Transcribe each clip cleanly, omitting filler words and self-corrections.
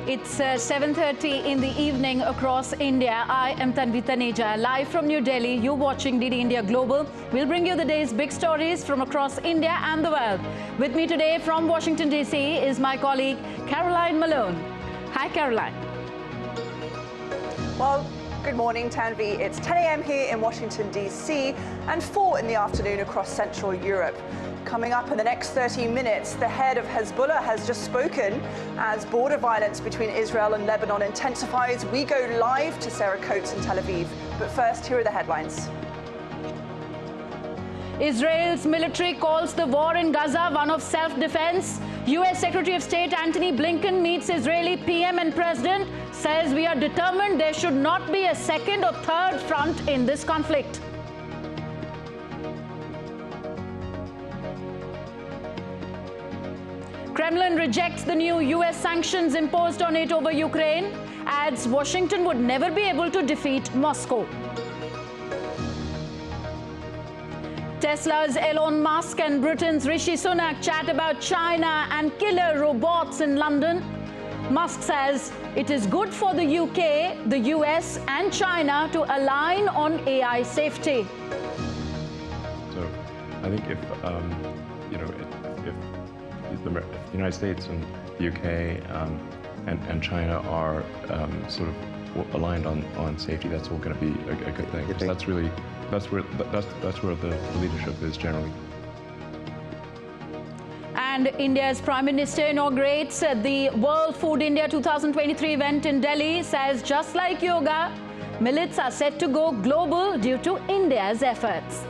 It's 7:30 in the evening across India. I am Tanvi Taneja, live from New Delhi. You're watching DD India Global. We'll bring you the day's big stories from across India and the world. With me today from Washington, D.C. is my colleague, Caroline Malone. Hi, Caroline. Well, good morning, Tanvi. It's 10 a.m. here in Washington, D.C. and 4 in the afternoon across Central Europe. Coming up in the next 30 minutes, the head of Hezbollah has just spoken as border violence between Israel and Lebanon intensifies. We go live to Sarah Coates in Tel Aviv. But first, here are the headlines. Israel's military calls the war in Gaza one of self-defense. U.S. Secretary of State Antony Blinken meets Israeli PM and President, says we are determined there should not be a second or third front in this conflict. Kremlin rejects the new U.S. sanctions imposed on it over Ukraine, adds Washington would never be able to defeat Moscow. Tesla's Elon Musk and Britain's Rishi Sunak chat about China and killer robots in London. Musk says it is good for the UK, the US and China to align on AI safety. So I think if the United States and the UK and China are sort of aligned on safety, that's all going to be a good thing. So that's where the leadership is generally. And India's Prime Minister inaugurates the World Food India 2023 event in Delhi, says just like yoga, millets are set to go global due to India's efforts.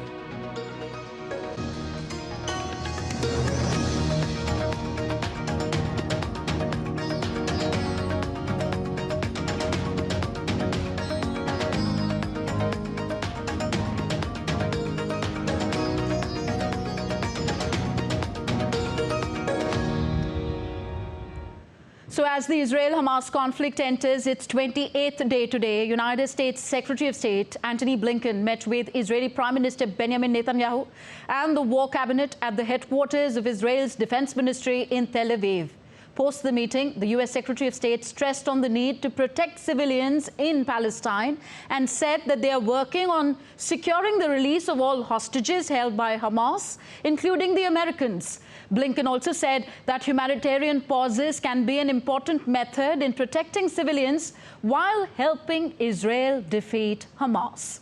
So as the Israel-Hamas conflict enters its 28th day today, United States Secretary of State Antony Blinken met with Israeli Prime Minister Benjamin Netanyahu and the War Cabinet at the headquarters of Israel's Defense Ministry in Tel Aviv. Post the meeting, the U.S. Secretary of State stressed on the need to protect civilians in Palestine and said that they are working on securing the release of all hostages held by Hamas, including the Americans. Blinken also said that humanitarian pauses can be an important method in protecting civilians while helping Israel defeat Hamas.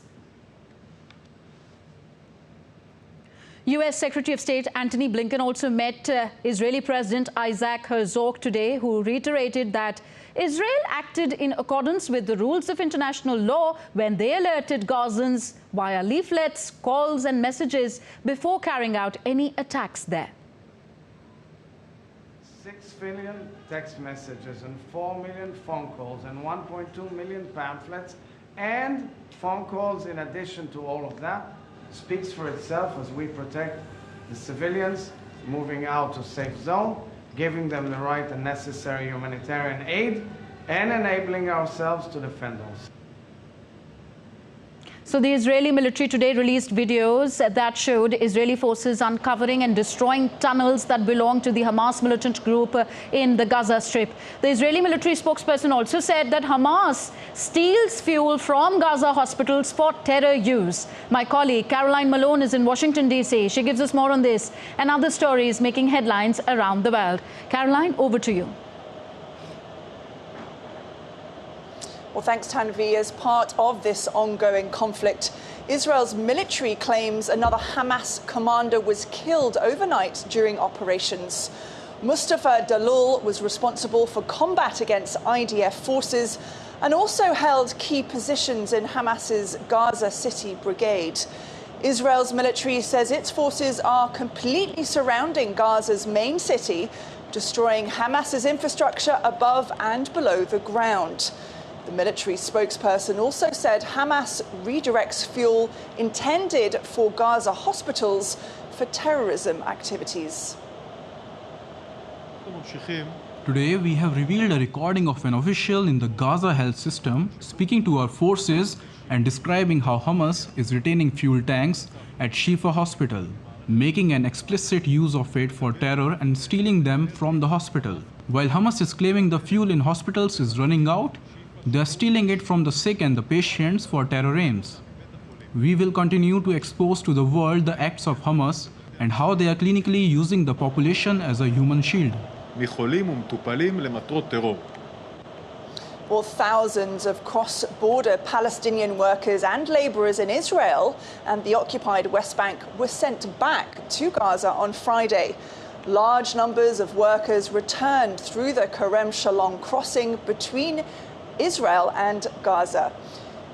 U.S. Secretary of State Antony Blinken also met Israeli President Isaac Herzog today, who reiterated that Israel acted in accordance with the rules of international law when they alerted Gazans via leaflets, calls and messages before carrying out any attacks there. 6 billion text messages and 4 million phone calls and 1.2 million pamphlets and phone calls in addition to all of that speaks for itself as we protect the civilians moving out to safe zone, giving them the right and necessary humanitarian aid, and enabling ourselves to defend ourselves. So the Israeli military today released videos that showed Israeli forces uncovering and destroying tunnels that belong to the Hamas militant group in the Gaza Strip. The Israeli military spokesperson also said that Hamas steals fuel from Gaza hospitals for terror use. My colleague Caroline Malone is in Washington, D.C. She gives us more on this and other stories making headlines around the world. Caroline, over to you. Well, thanks, Tanvi. As part of this ongoing conflict, Israel's military claims another Hamas commander was killed overnight during operations. Mustafa Dalul was responsible for combat against IDF forces and also held key positions in Hamas's Gaza City brigade. Israel's military says its forces are completely surrounding Gaza's main city, destroying Hamas's infrastructure above and below the ground. The military spokesperson also said Hamas redirects fuel intended for Gaza hospitals for terrorism activities. Today, we have revealed a recording of an official in the Gaza health system speaking to our forces and describing how Hamas is retaining fuel tanks at Shifa Hospital, making an explicit use of it for terror and stealing them from the hospital. While Hamas is claiming the fuel in hospitals is running out, they are stealing it from the sick and the patients for terror aims. We will continue to expose to the world the acts of Hamas and how they are clinically using the population as a human shield. Well, thousands of cross-border Palestinian workers and labourers in Israel and the occupied West Bank were sent back to Gaza on Friday. Large numbers of workers returned through the Kerem Shalom crossing between Israel and Gaza.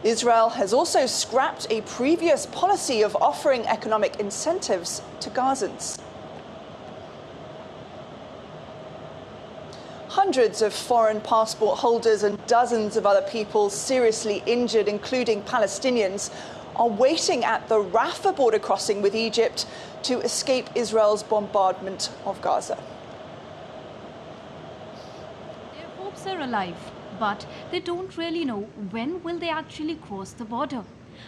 Israel has also scrapped a previous policy of offering economic incentives to Gazans. Hundreds of foreign passport holders and dozens of other people seriously injured, including Palestinians, are waiting at the Rafah border crossing with Egypt to escape Israel's bombardment of Gaza. Their hopes are alive, but they don't really know when will they actually cross the border.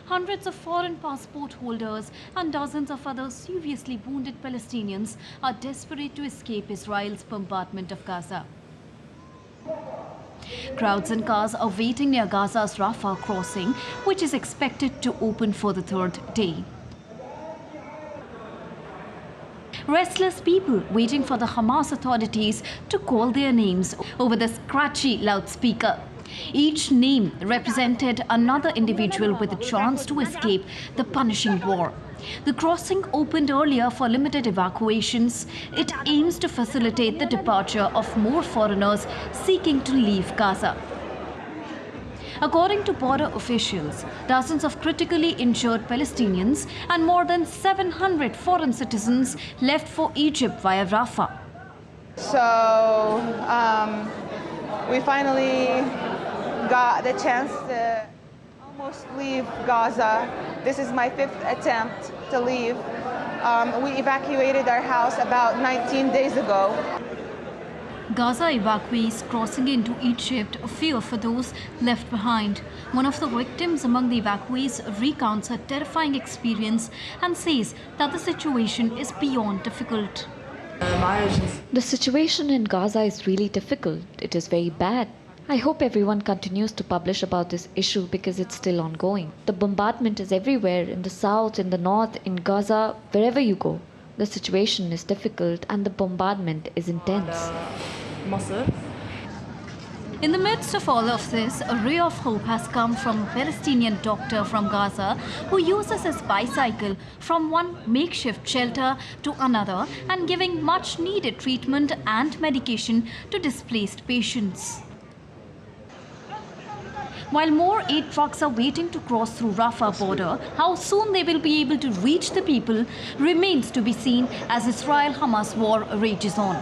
Hundreds of foreign passport holders and dozens of other seriously wounded Palestinians are desperate to escape Israel's bombardment of Gaza. Crowds and cars are waiting near Gaza's Rafah crossing, which is expected to open for the third day. Restless people waiting for the Hamas authorities to call their names over the scratchy loudspeaker. Each name represented another individual with a chance to escape the punishing war. The crossing opened earlier for limited evacuations. It aims to facilitate the departure of more foreigners seeking to leave Gaza. According to border officials, dozens of critically injured Palestinians and more than 700 foreign citizens left for Egypt via Rafah. So we finally got the chance to almost leave Gaza. This is my 5th attempt to leave. We evacuated our house about 19 days ago. Gaza evacuees crossing into Egypt fear for those left behind. One of the victims among the evacuees recounts her terrifying experience and says that the situation is beyond difficult. The situation in Gaza is really difficult. It is very bad. I hope everyone continues to publish about this issue because it's still ongoing. The bombardment is everywhere, in the south, in the north, in Gaza, wherever you go. The situation is difficult and the bombardment is intense. In the midst of all of this, a ray of hope has come from a Palestinian doctor from Gaza who uses his bicycle from one makeshift shelter to another and giving much needed treatment and medication to displaced patients. While more aid trucks are waiting to cross through Rafah border, how soon they will be able to reach the people remains to be seen as Israel-Hamas war rages on.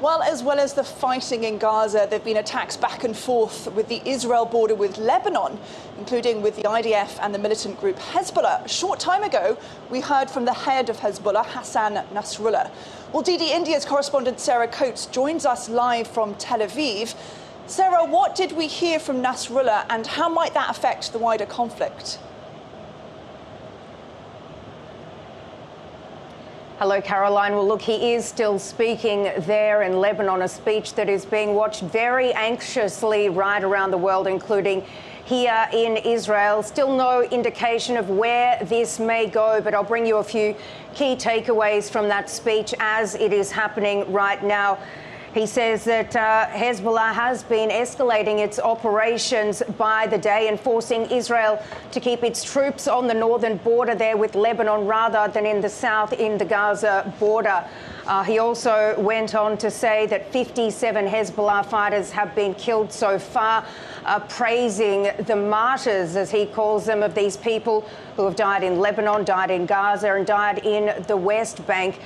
Well as the fighting in Gaza, there have been attacks back and forth with the Israel border with Lebanon, including with the IDF and the militant group Hezbollah. A short time ago, we heard from the head of Hezbollah, Hassan Nasrallah. Well, DD India's correspondent Sarah Coates joins us live from Tel Aviv. Sarah, what did we hear from Nasrallah and how might that affect the wider conflict? Hello, Caroline. Well, look, he is still speaking there in Lebanon, a speech that is being watched very anxiously right around the world, including here in Israel. Still no indication of where this may go, but I'll bring you a few key takeaways from that speech as it is happening right now. He says that Hezbollah has been escalating its operations by the day and forcing Israel to keep its troops on the northern border there with Lebanon rather than in the south in the Gaza border. He also went on to say that 57 Hezbollah fighters have been killed so far, praising the martyrs, as he calls them, of these people who have died in Lebanon, died in Gaza and died in the West Bank.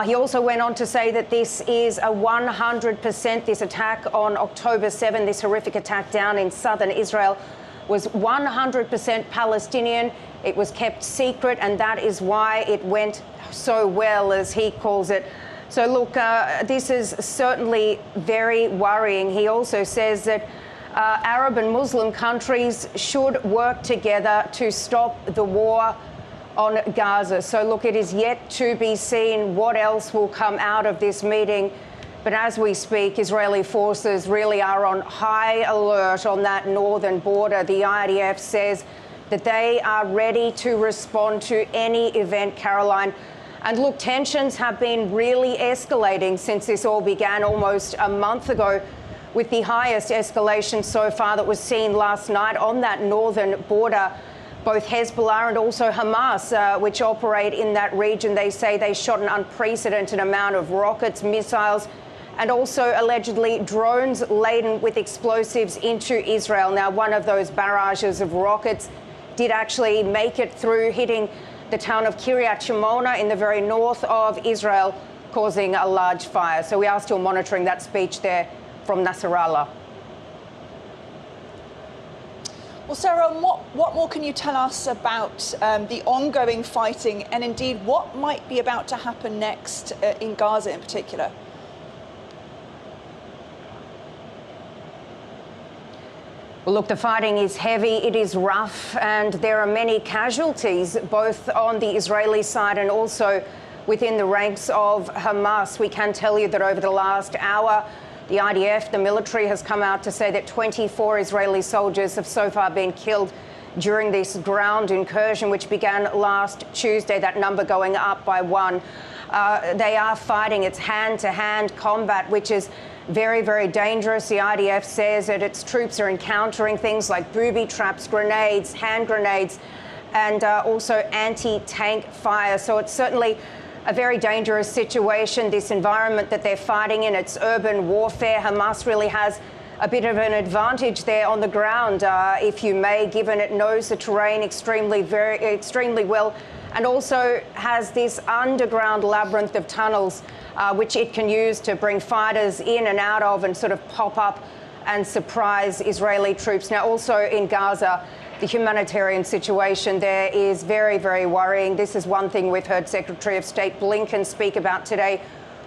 He also went on to say that this is a 100%, this attack on October 7, this horrific attack down in southern Israel, was 100% Palestinian. It was kept secret, and that is why it went so well, as he calls it. So, look, this is certainly very worrying. He also says that Arab and Muslim countries should work together to stop the war on Gaza. So look, it is yet to be seen what else will come out of this meeting. But as we speak, Israeli forces really are on high alert on that northern border. The IDF says that they are ready to respond to any event, Caroline. And look, tensions have been really escalating since this all began almost a month ago, with the highest escalation so far that was seen last night on that northern border. Both Hezbollah and also Hamas, which operate in that region, they say they shot an unprecedented amount of rockets, missiles, and also allegedly drones laden with explosives into Israel. Now, one of those barrages of rockets did actually make it through, hitting the town of Kiryat Shimona in the very north of Israel, causing a large fire. So we are still monitoring that speech there from Nasrallah. Well, Sarah, what more can you tell us about the ongoing fighting and indeed what might be about to happen next in Gaza in particular? Well, look, the fighting is heavy, it is rough, and there are many casualties, both on the Israeli side and also within the ranks of Hamas. We can tell you that over the last hour, the IDF, the military, has come out to say that 24 Israeli soldiers have so far been killed during this ground incursion, which began last Tuesday, that number going up by one. They are fighting. It's hand-to-hand combat, which is very, very dangerous. The IDF says that its troops are encountering things like booby traps, grenades, hand grenades, and also anti-tank fire. So it's certainly a very dangerous situation, this environment that they're fighting in. It's urban warfare. Hamas really has a bit of an advantage there on the ground, if you may, given it knows the terrain extremely well, and also has this underground labyrinth of tunnels which it can use to bring fighters in and out of and sort of pop up and surprise Israeli troops. Now, also in Gaza, the humanitarian situation there is very, very worrying. This is one thing we've heard Secretary of State Blinken speak about today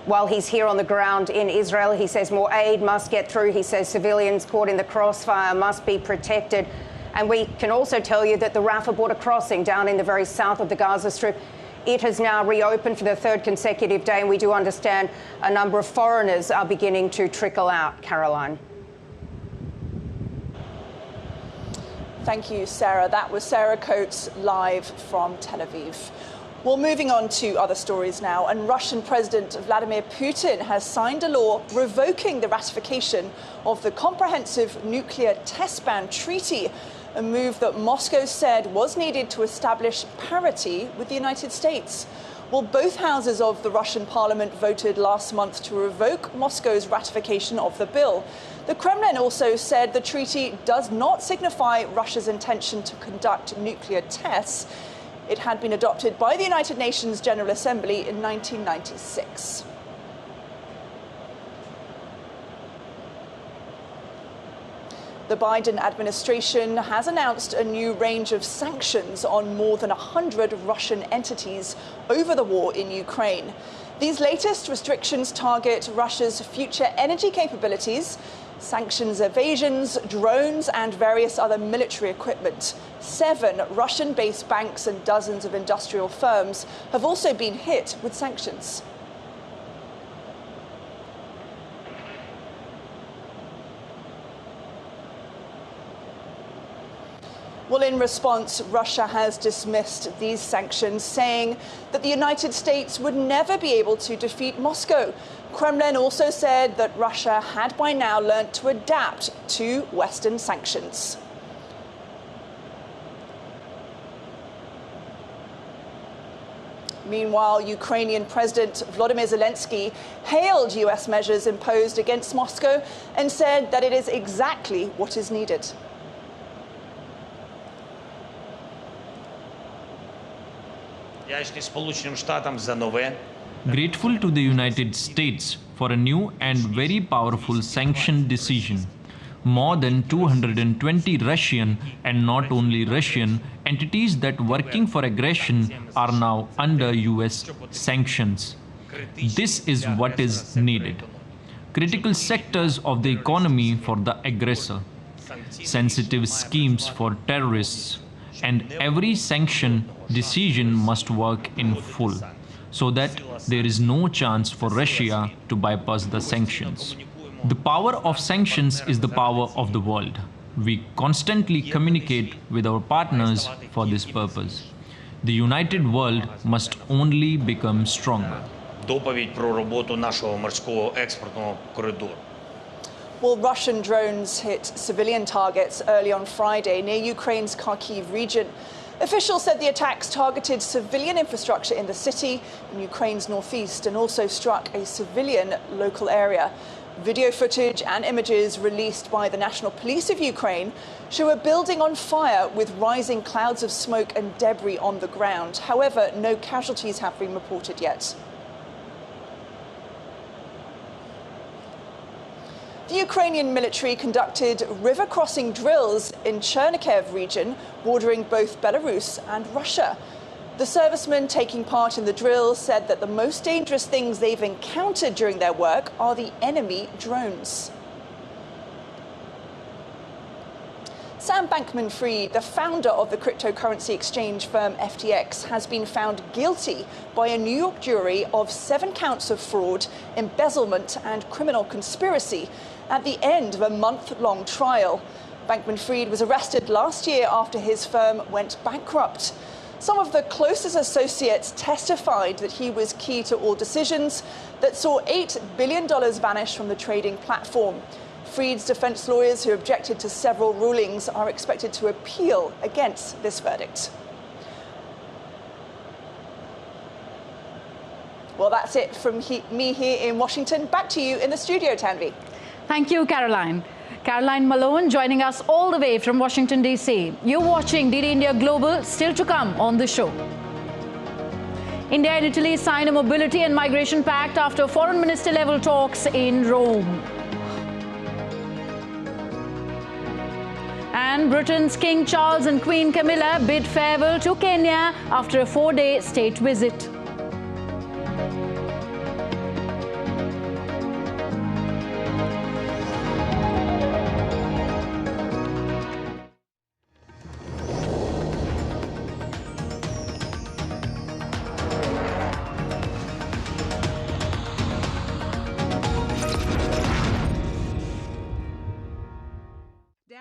while he's here on the ground in Israel. He says more aid must get through. He says civilians caught in the crossfire must be protected. And we can also tell you that the Rafah border crossing down in the very south of the Gaza Strip, it has now reopened for the third consecutive day, and we do understand a number of foreigners are beginning to trickle out. Caroline. Thank you, Sarah. That was Sarah Coates live from Tel Aviv. Well, moving on to other stories now, and Russian President Vladimir Putin has signed a law revoking the ratification of the Comprehensive Nuclear Test Ban Treaty, a move that Moscow said was needed to establish parity with the United States. Well, both houses of the Russian parliament voted last month to revoke Moscow's ratification of the bill. The Kremlin also said the treaty does not signify Russia's intention to conduct nuclear tests. It had been adopted by the United Nations General Assembly in 1996. The Biden administration has announced a new range of sanctions on more than 100 Russian entities over the war in Ukraine. These latest restrictions target Russia's future energy capabilities, sanctions evasions, drones, and various other military equipment. 7 Russian-based banks and dozens of industrial firms have also been hit with sanctions. Well, in response, Russia has dismissed these sanctions, saying that the United States would never be able to defeat Moscow. Kremlin also said that Russia had by now learned to adapt to Western sanctions. Meanwhile, Ukrainian President Volodymyr Zelensky hailed US measures imposed against Moscow and said that it is exactly what is needed. Grateful to the United States for a new and very powerful sanction decision. More than 220 Russian and not only Russian entities that working for aggression are now under US sanctions. This is what is needed. Critical sectors of the economy for the aggressor, sensitive schemes for terrorists, and every sanction decision must work in full, so that there is no chance for Russia to bypass the sanctions. The power of sanctions is the power of the world. We constantly communicate with our partners for this purpose. The united world must only become stronger. Доповідь про роботу нашого морського експортного коридору. Well, Russian drones hit civilian targets early on Friday near Ukraine's Kharkiv region. Officials said the attacks targeted civilian infrastructure in the city in Ukraine's northeast and also struck a civilian local area. Video footage and images released by the National Police of Ukraine show a building on fire with rising clouds of smoke and debris on the ground. However, no casualties have been reported yet. The Ukrainian military conducted river-crossing drills in Chernihiv region, bordering both Belarus and Russia. The servicemen taking part in the drill said that the most dangerous things they've encountered during their work are the enemy drones. Sam Bankman-Fried, the founder of the cryptocurrency exchange firm FTX, has been found guilty by a New York jury of 7 counts of fraud, embezzlement and criminal conspiracy at the end of a month-long trial. Bankman-Fried was arrested last year after his firm went bankrupt. Some of the closest associates testified that he was key to all decisions that saw $8 billion vanish from the trading platform. Fried's defense lawyers, who objected to several rulings, are expected to appeal against this verdict. Well, that's it from me here in Washington. Back to you in the studio, Tanvi. Thank you, Caroline. Caroline Malone joining us all the way from Washington, D.C. You're watching DD India Global, still to come on the show. India and Italy sign a mobility and migration pact after foreign minister level talks in Rome. And Britain's King Charles and Queen Camilla bid farewell to Kenya after a 4-day state visit.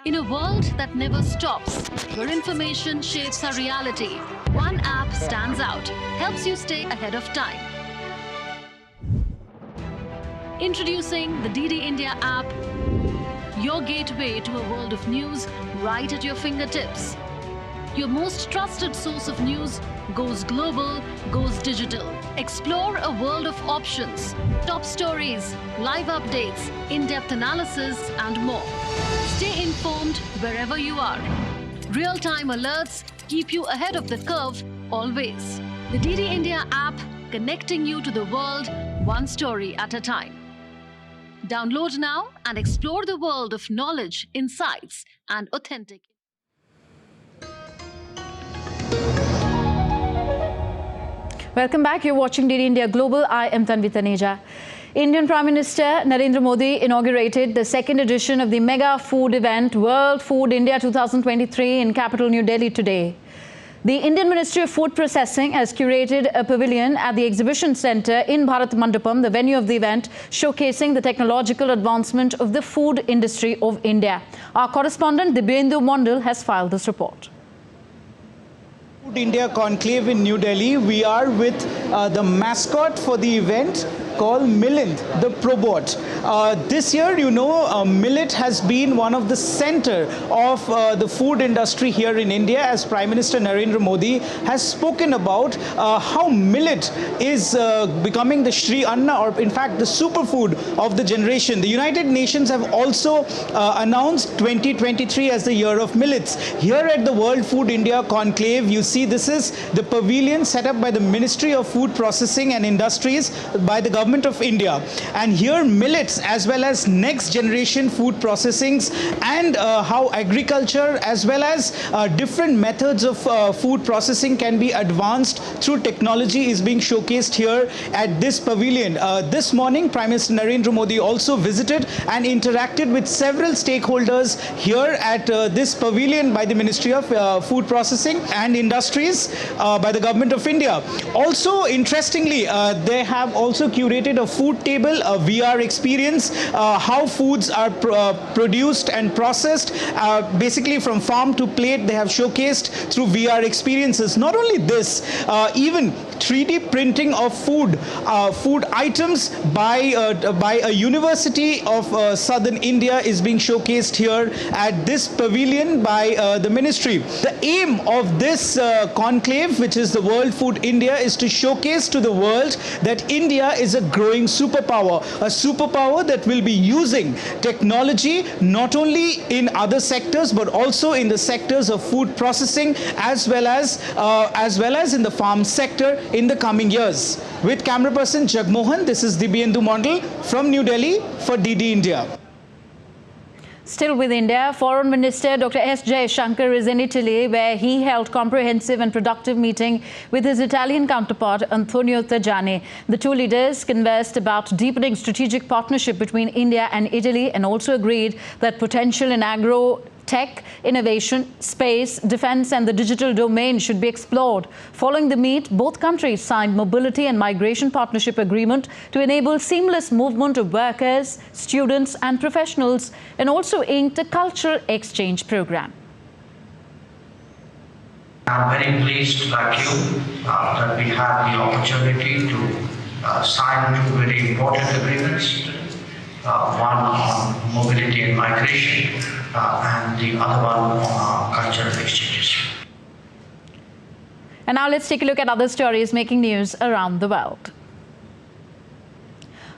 In a world that never stops, where information shapes our reality, one app stands out, helps you stay ahead of time. Introducing the DD India app, your gateway to a world of news right at your fingertips. Your most trusted source of news goes global, goes digital. Explore a world of options, top stories, live updates, in-depth analysis, and more. Stay informed wherever you are. Real-time alerts keep you ahead of the curve always. The DD India app, connecting you to the world, one story at a time. Download now and explore the world of knowledge, insights, and authentic. Welcome back. You're watching DD India Global. I am Tanvi Taneja. Indian Prime Minister Narendra Modi inaugurated the second edition of the mega food event World Food India 2023 in capital New Delhi today. The Indian Ministry of Food Processing has curated a pavilion at the exhibition centre in Bharat Mandapam, the venue of the event, showcasing the technological advancement of the food industry of India. Our correspondent Dibyendu Mondal has filed this report. Food India Conclave in New Delhi. We are with the mascot for the event called Millet, the probot. This year, you know, millet has been one of the center of the food industry here in India, as Prime Minister Narendra Modi has spoken about how millet is becoming the Shri Anna, or in fact the superfood of the generation. The United Nations have also announced 2023 as the year of millets. Here at the World Food India Conclave, you see this is the pavilion set up by the Ministry of Food Processing and Industries by the government government of India. And here millets as well as next generation food processings and how agriculture as well as different methods of food processing can be advanced through technology is being showcased here at this pavilion. This morning, Prime Minister Narendra Modi also visited and interacted with several stakeholders here at this pavilion by the Ministry of Food Processing and Industries by the Government of India. Also, interestingly, they have also curated a food table, a VR experience, how foods are produced and processed, basically from farm to plate. They have showcased through VR experiences. Not only this, even 3D printing of food items by a university of southern India is being showcased here at this pavilion by the ministry. The aim of this conclave, which is the World Food India, is to showcase to the world that India is a growing superpower, a superpower that will be using technology not only in other sectors but also in the sectors of food processing as well as in the farm sector in the coming years. With camera person Jagmohan, this is Dibyendu Mondal from New Delhi for DD India. Still with India, Foreign Minister Dr. S. Jaishankar is in Italy, where he held comprehensive and productive meeting with his Italian counterpart Antonio Tajani. The two leaders conversed about deepening strategic partnership between India and Italy and also agreed that potential in agro-tech, innovation, space, defense and the digital domain should be explored. Following the meet, both countries signed mobility and migration partnership agreement to enable seamless movement of workers, students and professionals, and also inked a cultural exchange program. I'm very pleased, like you, that we have the opportunity to sign two very important agreements, one on mobility and migration, and the other one on cultural exchanges. And now let's take a look at other stories making news around the world.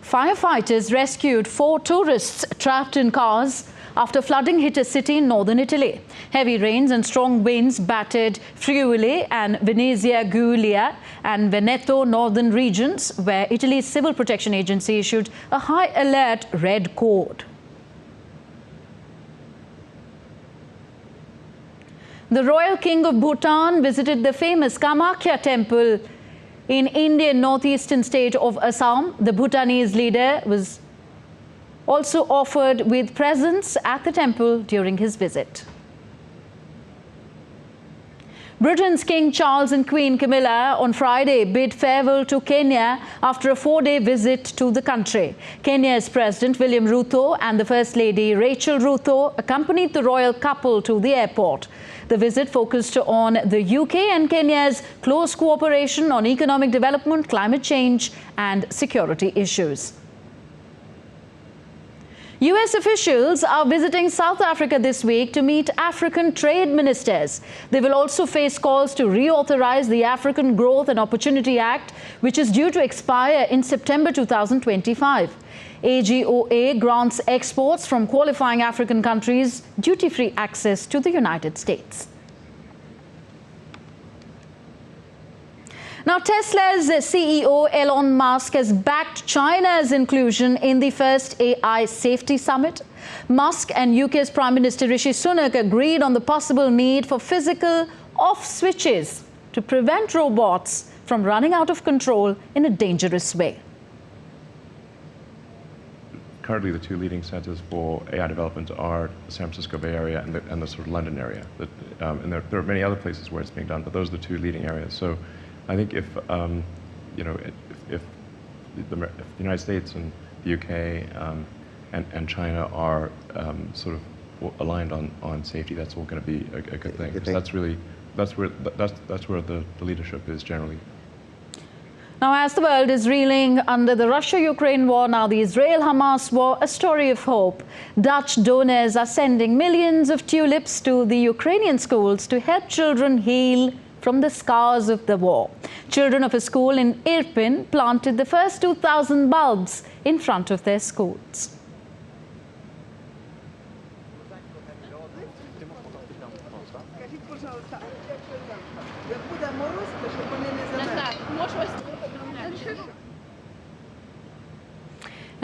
Firefighters rescued 4 tourists trapped in cars after flooding hit a city in northern Italy. Heavy rains and strong winds battered Friuli and Venezia Giulia and Veneto northern regions, where Italy's Civil Protection Agency issued a high alert red code. The royal king of Bhutan visited the famous Kamakya temple in Indian northeastern state of Assam. The Bhutanese leader was also offered with presents at the temple during his visit. Britain's King Charles and Queen Camilla on Friday bid farewell to Kenya after a 4-day visit to the country. Kenya's President William Ruto and the First Lady Rachel Ruto accompanied the royal couple to the airport. The visit focused on the UK and Kenya's close cooperation on economic development, climate change and security issues. US officials are visiting South Africa this week to meet African trade ministers. They will also face calls to reauthorize the African Growth and Opportunity Act, which is due to expire in September 2025. AGOA grants exports from qualifying African countries duty-free access to the United States. Now, Tesla's CEO Elon Musk has backed China's inclusion in the first AI safety summit. Musk and UK's Prime Minister Rishi Sunak agreed on the possible need for physical off switches to prevent robots from running out of control in a dangerous way. Currently, the two leading centers for AI development are the San Francisco Bay Area and the sort of London area. And there are many other places where it's being done, but those are the two leading areas. So I think if the United States and the UK and China are sort of aligned on safety, that's all going to be a good thing. Because that's where the leadership is generally. Now, as the world is reeling under the Russia-Ukraine war, now the Israel-Hamas war, a story of hope. Dutch donors are sending millions of tulips to the Ukrainian schools to help children heal from the scars of the war. Children of a school in Irpin planted the first 2,000 bulbs in front of their schools.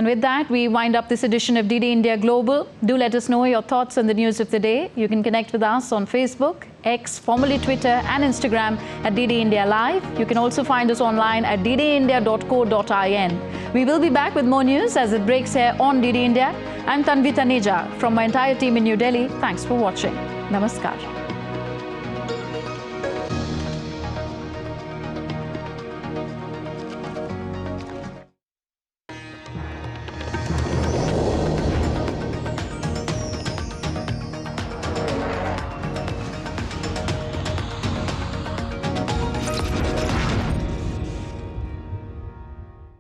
And with that, we wind up this edition of DD India Global. Do let us know your thoughts on the news of the day. You can connect with us on Facebook, X, formerly Twitter, and Instagram at DD India Live. You can also find us online at ddindia.co.in. We will be back with more news as it breaks here on DD India. I'm Tanvi Taneja from my entire team in New Delhi. Thanks for watching. Namaskar.